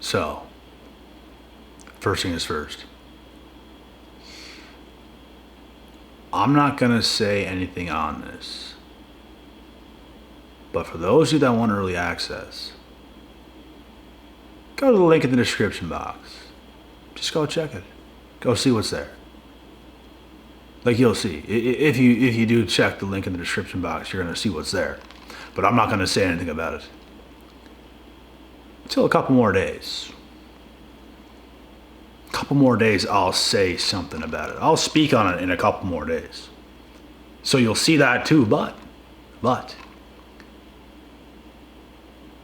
So, first thing is first. I'm not going to say anything on this. But for those of you that want early access, go to the link in the description box. Just go check it. Go see what's there. Like you'll see. If you do check the link in the description box, you're going to see what's there. But I'm not going to say anything about it. Until a couple more days. A couple more days, I'll say something about it. I'll speak on it in a couple more days. So you'll see that too, but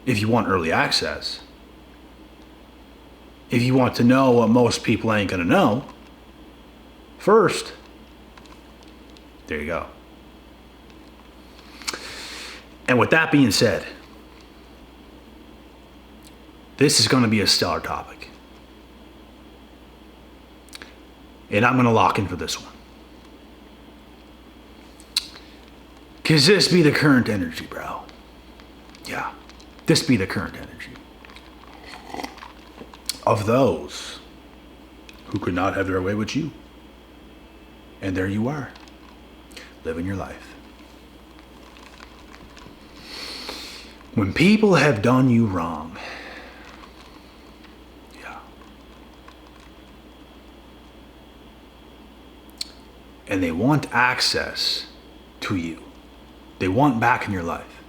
if you want early access, if you want to know what most people ain't gonna know, first, there you go. And with that being said, this is gonna be a stellar topic. And I'm gonna lock in for this one. Cause this be the current energy, bro. Yeah, this be the current energy. Of those who could not have their way with you. And there you are, living your life. When people have done you wrong, yeah, and they want access to you, they want back in your life,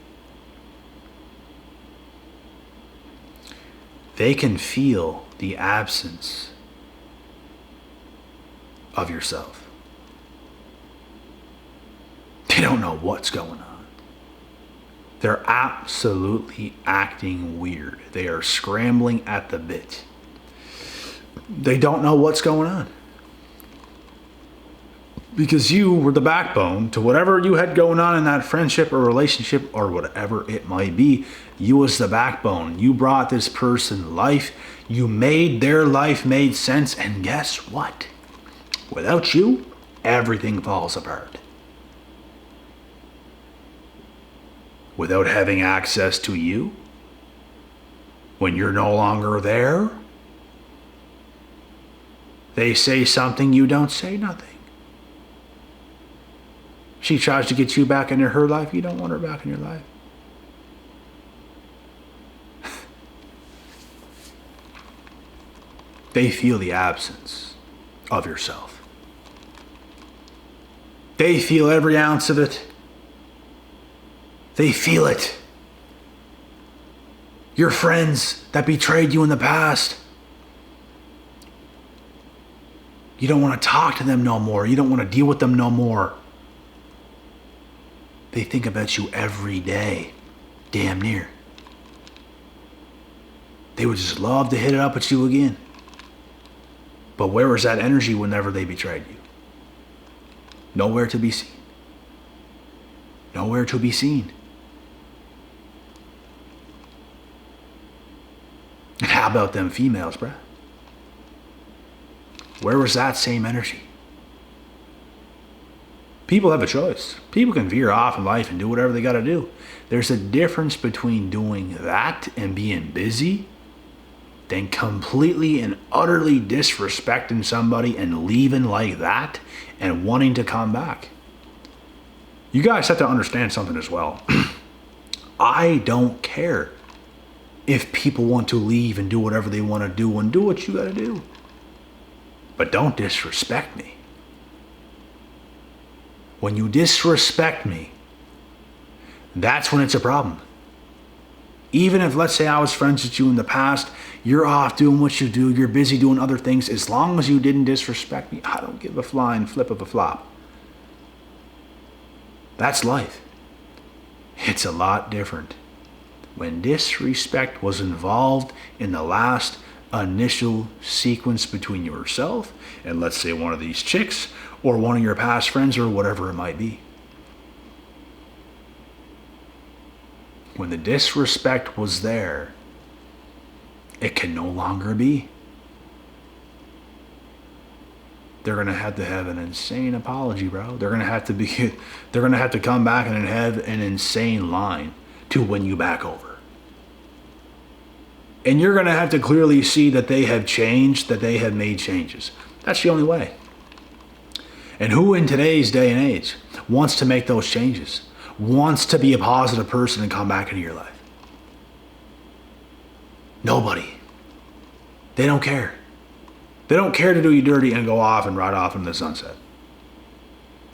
they can feel the absence of yourself. They don't know what's going on. They're absolutely acting weird. They are scrambling at the bit. They don't know what's going on. Because you were the backbone to whatever you had going on in that friendship or relationship or whatever it might be. You was the backbone. You brought this person life. You made their life made sense. And guess what? Without you, everything falls apart. Without having access to you, when you're no longer there, they say something, you don't say nothing. She tries to get you back into her life, you don't want her back in your life. They feel the absence of yourself. They feel every ounce of it. They feel it. Your friends that betrayed you in the past, you don't want to talk to them no more. You don't want to deal with them no more. They think about you every day, damn near. They would just love to hit it up with you again. But where was that energy whenever they betrayed you? Nowhere to be seen. Nowhere to be seen. And how about them females, bruh? Where was that same energy? People have a choice. People can veer off in life and do whatever they gotta do. There's a difference between doing that and being busy than completely and utterly disrespecting somebody and leaving like that and wanting to come back. You guys have to understand something as well. I don't care if people want to leave and do whatever they want to do and do what you gotta do. But don't disrespect me. When you disrespect me, that's when it's a problem. Even if, let's say I was friends with you in the past, you're off doing what you do, you're busy doing other things, as long as you didn't disrespect me, I don't give a flying flip of a flop. That's life. It's a lot different. When disrespect was involved in the last initial sequence between yourself and, let's say, one of these chicks or one of your past friends or whatever it might be. When the disrespect was there, it can no longer be. They're gonna have to have an insane apology, bro. They're gonna have to come back and have an insane line to win you back over. And you're going to have to clearly see that they have changed, that they have made changes. That's the only way. And who in today's day and age wants to make those changes? Wants to be a positive person and come back into your life? Nobody. They don't care. They don't care to do you dirty and go off and ride off into the sunset.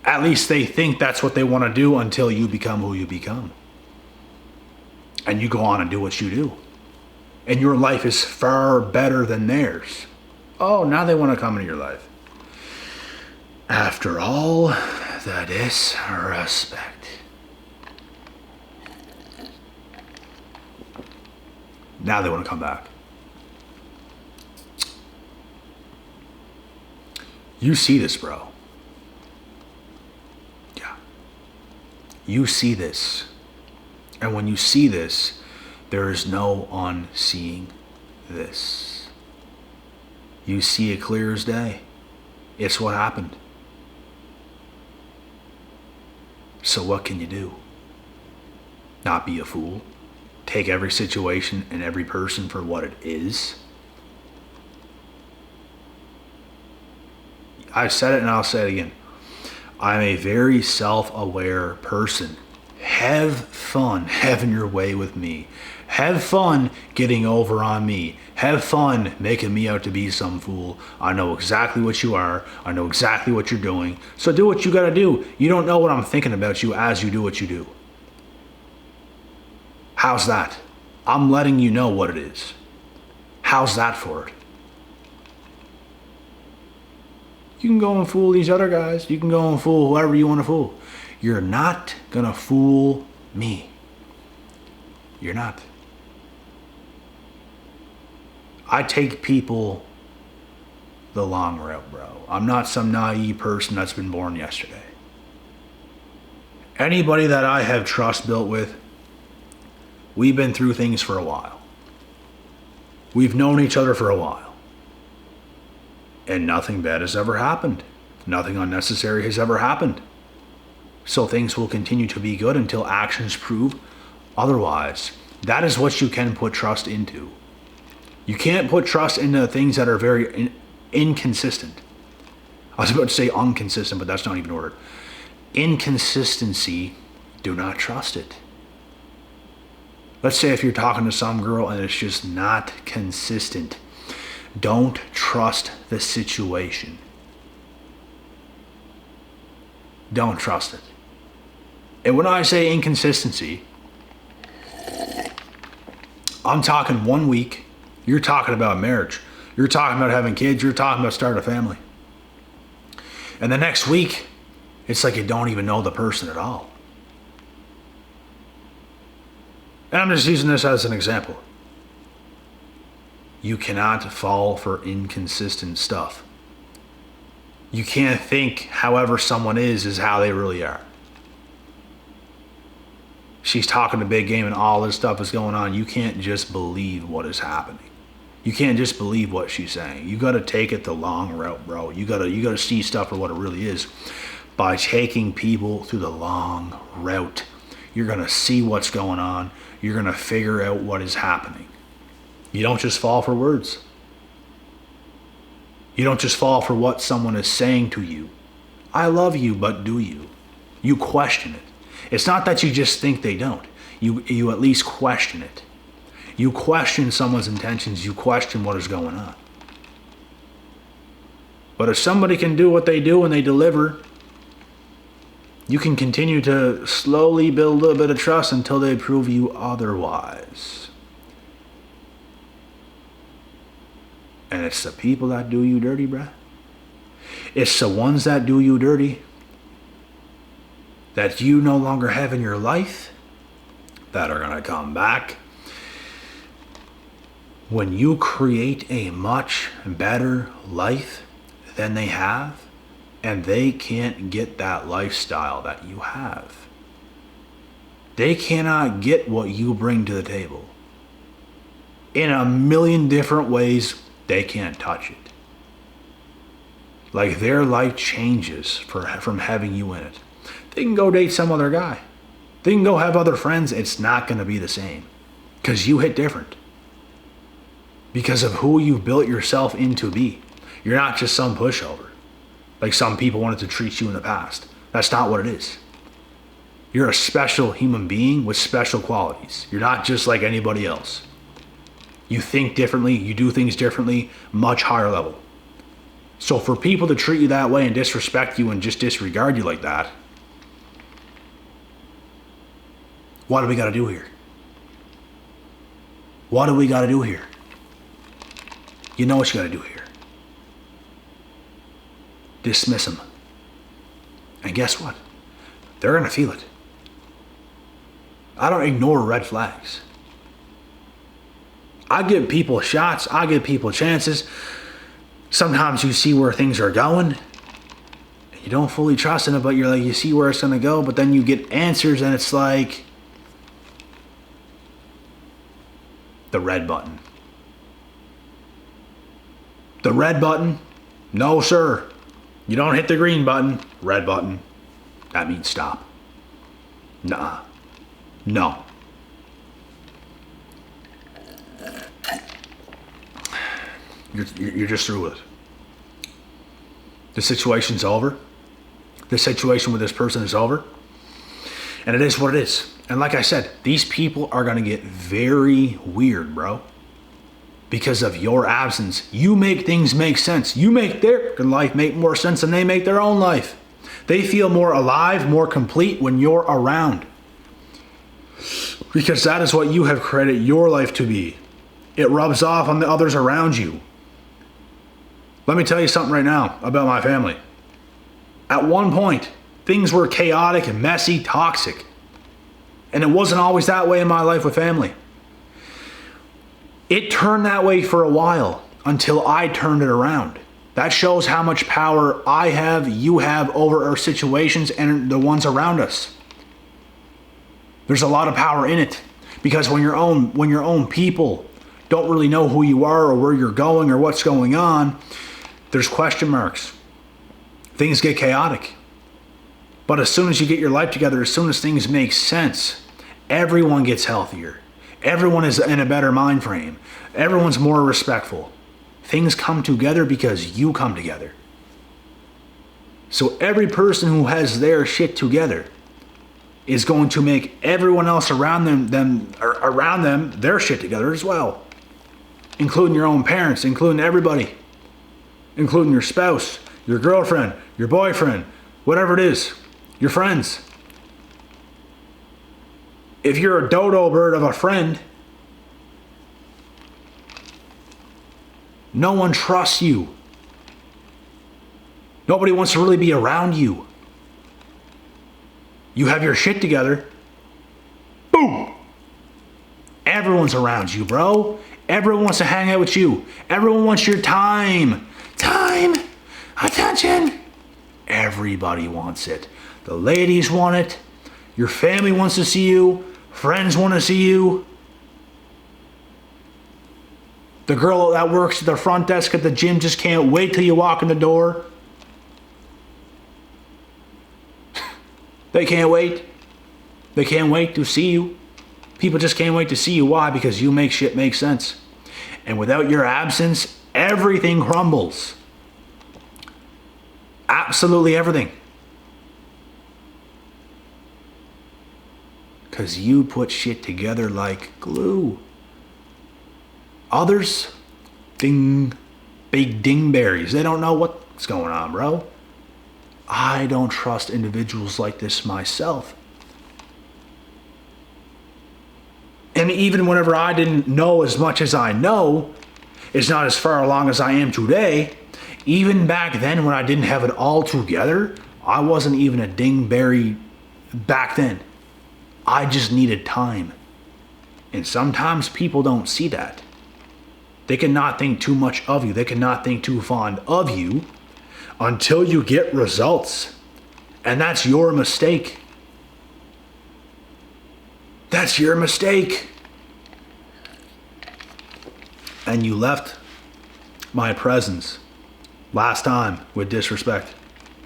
At least they think that's what they want to do until you become who you become. And you go on and do what you do. And your life is far better than theirs. Oh, now they want to come into your life. After all the disrespect. Now they want to come back. You see this, bro. Yeah. You see this. And when you see this, there is no unseeing this. You see it clear as day. It's what happened. So what can you do? Not be a fool? Take every situation and every person for what it is? I've said it and I'll say it again. I'm a very self-aware person. Have fun having your way with me. Have fun getting over on me. Have fun making me out to be some fool. I know exactly what you are. I know exactly what you're doing. So do what you gotta do. You don't know what I'm thinking about you as you do what you do. How's that? I'm letting you know what it is. How's that for it? You can go and fool these other guys. You can go and fool whoever you want to fool. You're not gonna fool me. You're not. I take people the long route, bro. I'm not some naive person that's been born yesterday. Anybody that I have trust built with, we've been through things for a while. We've known each other for a while. And nothing bad has ever happened. Nothing unnecessary has ever happened. So things will continue to be good until actions prove otherwise. That is what you can put trust into. You can't put trust into things that are very inconsistent. I was about to say inconsistent, but that's not even ordered. Inconsistency, do not trust it. Let's say if you're talking to some girl and it's just not consistent. Don't trust the situation. Don't trust it. And when I say inconsistency, I'm talking 1 week. You're talking about marriage. You're talking about having kids. You're talking about starting a family. And the next week, it's like you don't even know the person at all. And I'm just using this as an example. You cannot fall for inconsistent stuff. You can't think however someone is how they really are. She's talking a big game and all this stuff is going on. You can't just believe what is happening. You can't just believe what she's saying. You got to take it the long route, bro. You got to see stuff for what it really is. By taking people through the long route, you're going to see what's going on. You're going to figure out what is happening. You don't just fall for words. You don't just fall for what someone is saying to you. I love you, but do you? You question it. It's not that you just think they don't. You at least question it. You question someone's intentions. You question what is going on. But if somebody can do what they do and they deliver, you can continue to slowly build a little bit of trust until they prove you otherwise. And it's the people that do you dirty, bruh. It's the ones that do you dirty that you no longer have in your life that are going to come back when you create a much better life than they have, and they can't get that lifestyle that you have. They cannot get what you bring to the table. In a million different ways, they can't touch it. Like their life changes from having you in it. They can go date some other guy. They can go have other friends. It's not going to be the same because you hit different. because of who you've built yourself into be. You're not just some pushover, like some people wanted to treat you in the past. That's not what it is. You're a special human being with special qualities. You're not just like anybody else. You think differently, you do things differently, much higher level. So for people to treat you that way and disrespect you and just disregard you like that, what do we got to do here? What do we got to do here? You know what you got to do here. Dismiss them. And guess what? They're going to feel it. I don't ignore red flags. I give people shots. I give people chances. Sometimes you see where things are going. You don't fully trust in it, but you're like, you see where it's going to go, but then you get answers and it's like the red button. The red button? No, sir. You don't hit the green button. Red button. That means stop. Nah. No. You're just through with it. The situation's over. The situation with this person is over. And it is what it is. And like I said, these people are going to get very weird, bro. Because of your absence. You make things make sense. You make their life make more sense than they make their own life. They feel more alive, more complete when you're around. Because that is what you have created your life to be. It rubs off on the others around you. Let me tell you something right now about my family. At one point, things were chaotic and messy, toxic. And it wasn't always that way in my life with family. It turned that way for a while until I turned it around. That shows how much power I have, you have over our situations and the ones around us. There's a lot of power in it because when your own people don't really know who you are or where you're going or what's going on, there's question marks. Things get chaotic. But as soon as you get your life together, as soon as things make sense, everyone gets healthier. Everyone is in a better mind frame. Everyone's more respectful. Things come together because you come together. So every person who has their shit together is going to make everyone else around them their shit together as well. Including your own parents, including everybody. Including your spouse, your girlfriend, your boyfriend, whatever it is, your friends. If you're a dodo bird of a friend, no one trusts you. Nobody wants to really be around you. You have your shit together. Boom! Everyone's around you, bro. Everyone wants to hang out with you. Everyone wants your time. Time. Attention. Everybody wants it. The ladies want it. Your family wants to see you. Friends want to see you. The girl that works at the front desk at the gym just can't wait till you walk in the door. They can't wait. They can't wait to see you. People just can't wait to see you. Why? Because you make shit make sense. And without your absence, everything crumbles. Absolutely everything. Because you put shit together like glue. Others, big dingberries. They don't know what's going on, bro. I don't trust individuals like this myself. And even whenever I didn't know as much as I know, it's not as far along as I am today. Even back then when I didn't have it all together, I wasn't even a dingberry back then. I just needed time. And sometimes people don't see that. They cannot think too much of you. They cannot think too fond of you until you get results. And that's your mistake. That's your mistake. And you left my presence last time with disrespect.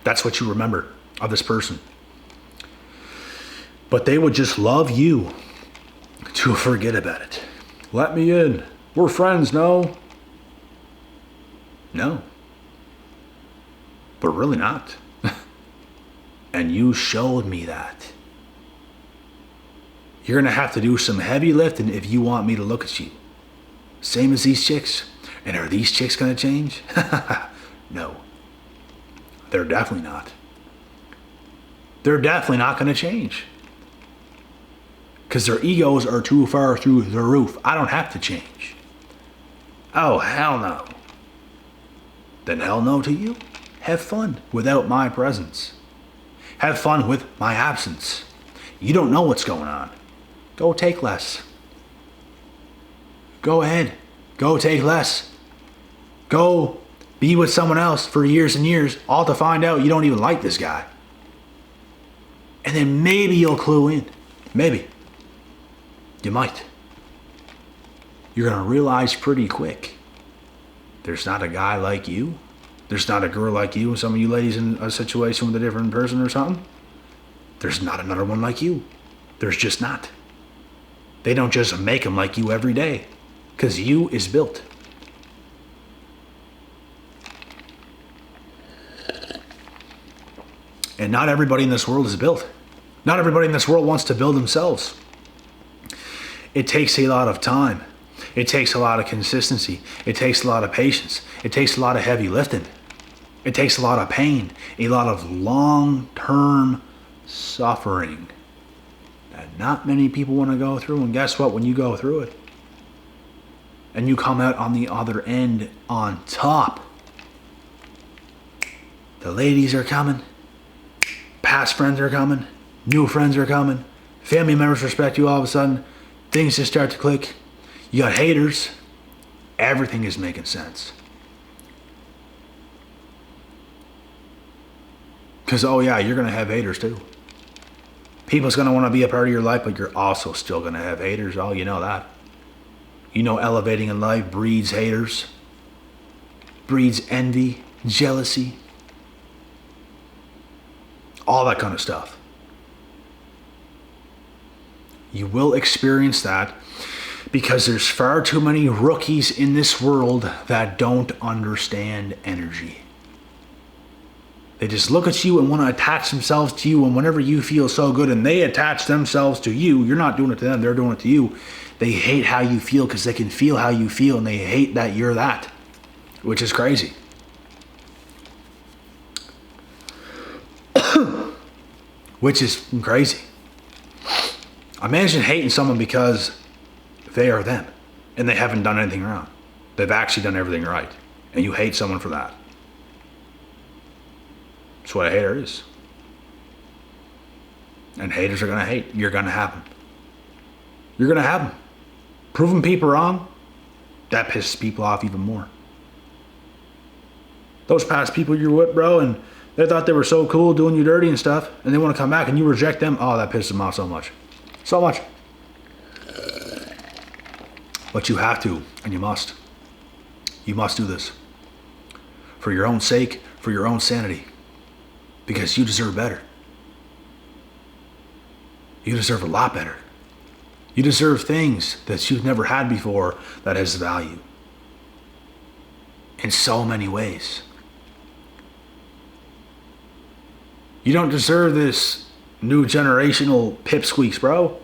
That's what you remember of this person. But they would just love you to forget about it. Let me in. We're friends, no? No. But really not. And you showed me that. You're gonna have to do some heavy lifting if you want me to look at you. Same as these chicks. And are these chicks gonna change? No. They're definitely not. They're definitely not gonna change. Because their egos are too far through the roof. I don't have to change. Oh, hell no. Then hell no to you. Have fun without my presence. Have fun with my absence. You don't know what's going on. Go take less. Go ahead. Go take less. Go be with someone else for years and years, all to find out you don't even like this guy. And then maybe you'll clue in. Maybe. You might. You're going to realize pretty quick there's not a guy like you. There's not a girl like you. Some of you ladies in a situation with a different person or something. There's not another one like you. There's just not. They don't just make them like you every day. Because you is built. And not everybody in this world is built. Not everybody in this world wants to build themselves. It takes a lot of time. It takes a lot of consistency. It takes a lot of patience. It takes a lot of heavy lifting. It takes a lot of pain, a lot of long-term suffering that not many people want to go through. And guess what? When you go through it and you come out on the other end on top, the ladies are coming, past friends are coming, new friends are coming, family members respect you all of a sudden, things just start to click. You got haters. Everything is making sense. Because, oh yeah, you're going to have haters too. People's going to want to be a part of your life, but you're also still going to have haters. Oh, you know that. You know elevating in life breeds haters. Breeds envy, jealousy. All that kind of stuff. You will experience that because there's far too many rookies in this world that don't understand energy. They just look at you and want to attach themselves to you, and whenever you feel so good and they attach themselves to you, you're not doing it to them, they're doing it to you. They hate how you feel because they can feel how you feel, and they hate that you're that, which is crazy. Which is crazy. Imagine hating someone because they are them and they haven't done anything wrong. They've actually done everything right, and you hate someone for that. That's what a hater is. And haters are going to hate. You're going to have them. You're going to have them. Proving people wrong, that pisses people off even more. Those past people you're with, bro, and they thought they were so cool doing you dirty and stuff, and they want to come back and you reject them, oh, that pisses them off so much. So much. But you have to, and you must. You must do this. For your own sake, for your own sanity. Because you deserve better. You deserve a lot better. You deserve things that you've never had before that has value. In so many ways. You don't deserve this new generational pipsqueaks, bro.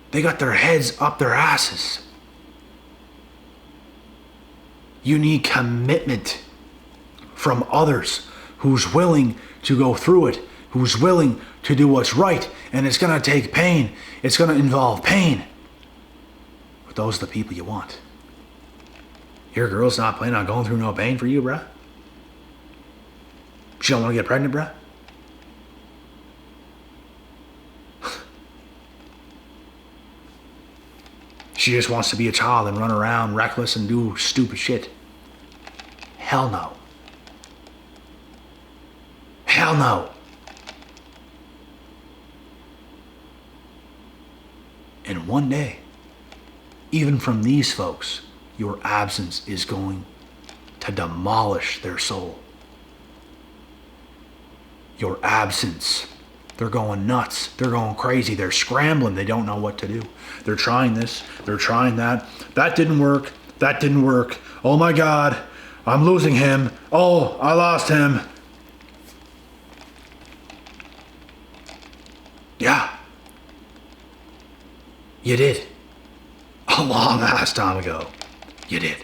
They got their heads up their asses. You need commitment from others who's willing to go through it, who's willing to do what's right, and it's going to take pain. It's going to involve pain. But those are the people you want. Your girl's not planning on going through no pain for you, bruh. She don't want to get pregnant, bruh. She just wants to be a child and run around reckless and do stupid shit. Hell no. Hell no. And one day, even from these folks, your absence is going to demolish their soul. Your absence, They're going nuts. They're going crazy. They're scrambling. They don't know what to do. They're trying this. They're trying that. That didn't work. That didn't work. Oh my God, I'm losing him. Oh, I lost him. Yeah. You did. A long ass time ago. You did.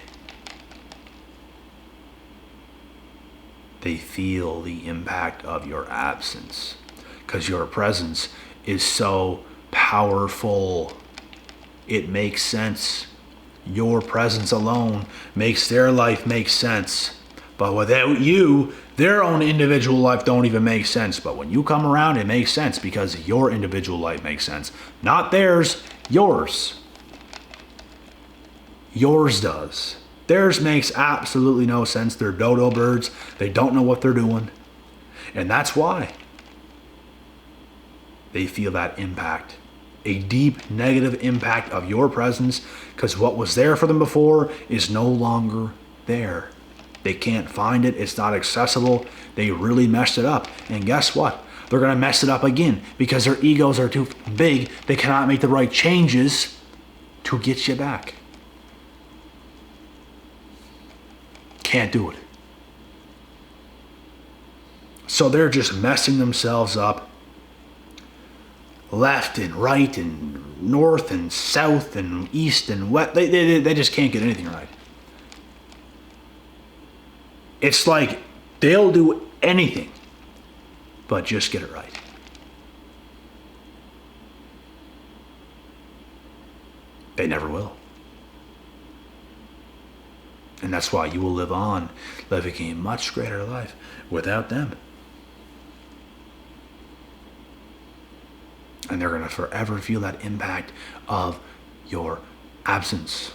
They feel the impact of your absence because your presence is so powerful. It makes sense. Your presence alone makes their life make sense. But without you, their own individual life don't even make sense. But when you come around, it makes sense because your individual life makes sense. Not theirs, yours. Yours does. Theirs makes absolutely no sense. They're dodo birds. They don't know what they're doing. And that's why they feel that impact. A deep negative impact of your presence, because what was there for them before is no longer there. They can't find it. It's not accessible. They really messed it up. And guess what? They're going to mess it up again because their egos are too big. They cannot make the right changes to get you back. Can't do it. So they're just messing themselves up left and right and north and south and east and west. They just can't get anything right. It's like they'll do anything but just get it right. They never will. And that's why you will live on, living a much greater life without them. And they're going to forever feel that impact of your absence.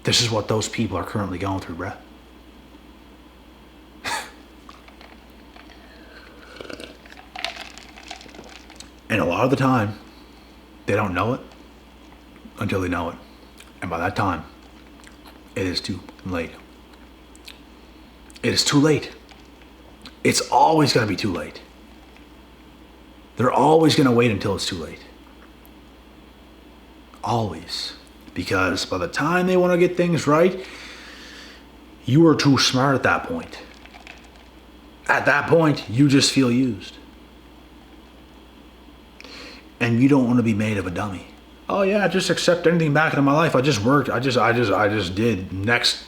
This is what those people are currently going through, bruh. And a lot of the time, they don't know it until they know it. And by that time, it is too late. It is too late. It's always going to be too late. They're always going to wait until it's too late. Always. Because by the time they want to get things right, you are too smart at that point. At that point, you just feel used. And you don't want to be made of a dummy. Oh yeah, just accept anything back into my life. I just worked. I just did next.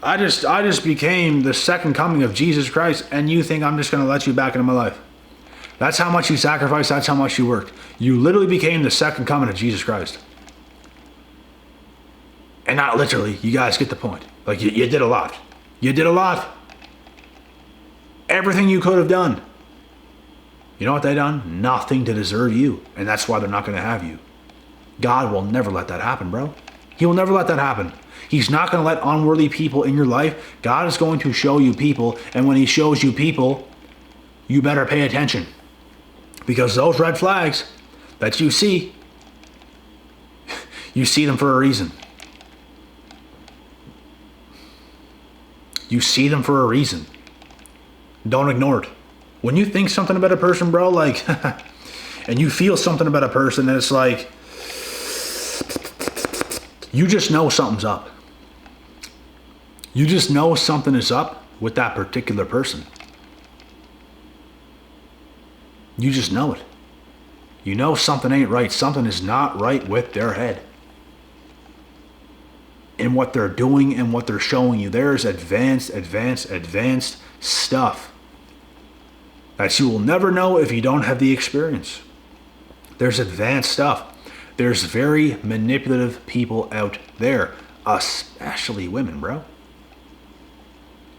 I just became the second coming of Jesus Christ, and you think I'm just going to let you back into my life? That's how much you sacrificed. That's how much you worked. You literally became the second coming of Jesus Christ. And not literally. You guys get the point. Like you did a lot. You did a lot. Everything you could have done. You know what they done? Nothing to deserve you. And that's why they're not going to have you. God will never let that happen, bro. He will never let that happen. He's not going to let unworthy people in your life. God is going to show you people. And when he shows you people, you better pay attention. Because those red flags that you see them for a reason. You see them for a reason. Don't ignore it. When you think something about a person, bro, like, and you feel something about a person, and it's like, you just know something's up. You just know something is up with that particular person. You just know it. You know something ain't right. Something is not right with their head. And what they're doing and what they're showing you. There's advanced stuff that you will never know if you don't have the experience. There's advanced stuff. There's very manipulative people out there, especially women, bro.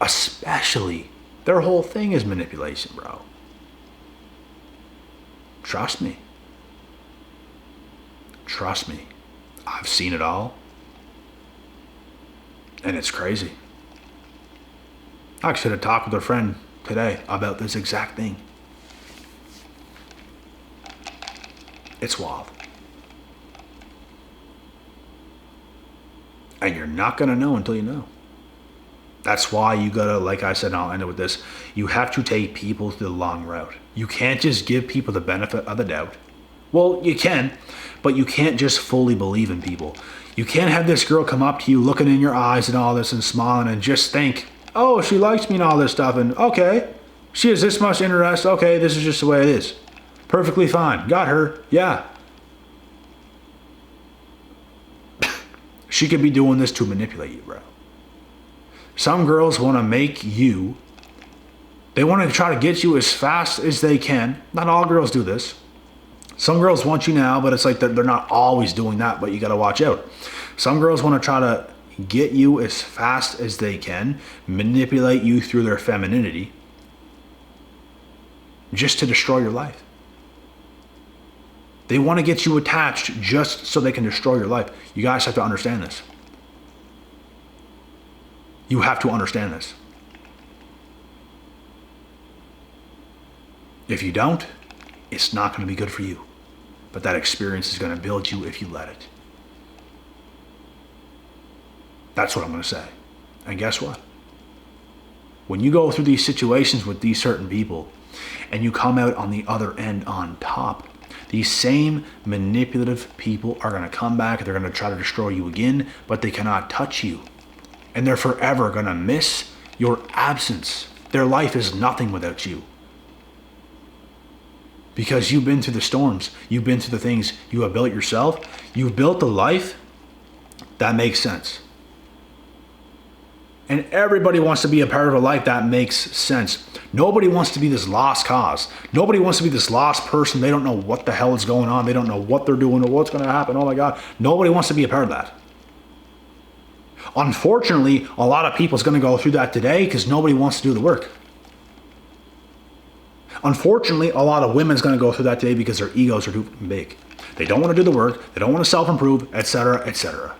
Especially. Their whole thing is manipulation, bro. Trust me. Trust me. I've seen it all. And it's crazy. I actually had a talk with a friend today about this exact thing. It's wild. And you're not going to know until you know. That's why you gotta, like I said, and I'll end it with this, you have to take people to the long route. You can't just give people the benefit of the doubt. Well, you can, but you can't just fully believe in people. You can't have this girl come up to you looking in your eyes and all this and smiling and just think, oh, she likes me and all this stuff, and okay, she has this much interest, okay, this is just the way it is. Perfectly fine, got her, yeah. She could be doing this to manipulate you, bro. Some girls want to make you, they want to try to get you as fast as they can. Not all girls do this. Some girls want you now, but it's like they're not always doing that, but you got to watch out. Some girls want to try to get you as fast as they can, manipulate you through their femininity, just to destroy your life. They want to get you attached just so they can destroy your life. You guys have to understand this. You have to understand this. If you don't, it's not going to be good for you. But that experience is going to build you if you let it. That's what I'm going to say. And guess what? When you go through these situations with these certain people and you come out on the other end on top, these same manipulative people are going to come back. They're going to try to destroy you again, but they cannot touch you. And they're forever going to miss your absence. Their life is nothing without you. Because you've been through the storms. You've been through the things you have built yourself. You've built a life that makes sense. And everybody wants to be a part of a life that makes sense. Nobody wants to be this lost cause. Nobody wants to be this lost person. They don't know what the hell is going on. They don't know what they're doing or what's going to happen. Oh my God. Nobody wants to be a part of that. Unfortunately, a lot of people is going to go through that today because nobody wants to do the work. Unfortunately, a lot of women's going to go through that today because their egos are too big. They don't want to do the work. They don't want to self-improve, etc., etc.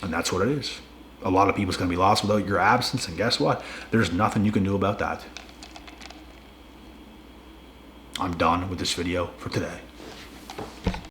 And that's what it is. A lot of people's going to be lost without your absence, and guess what? There's nothing you can do about that. I'm done with this video for today.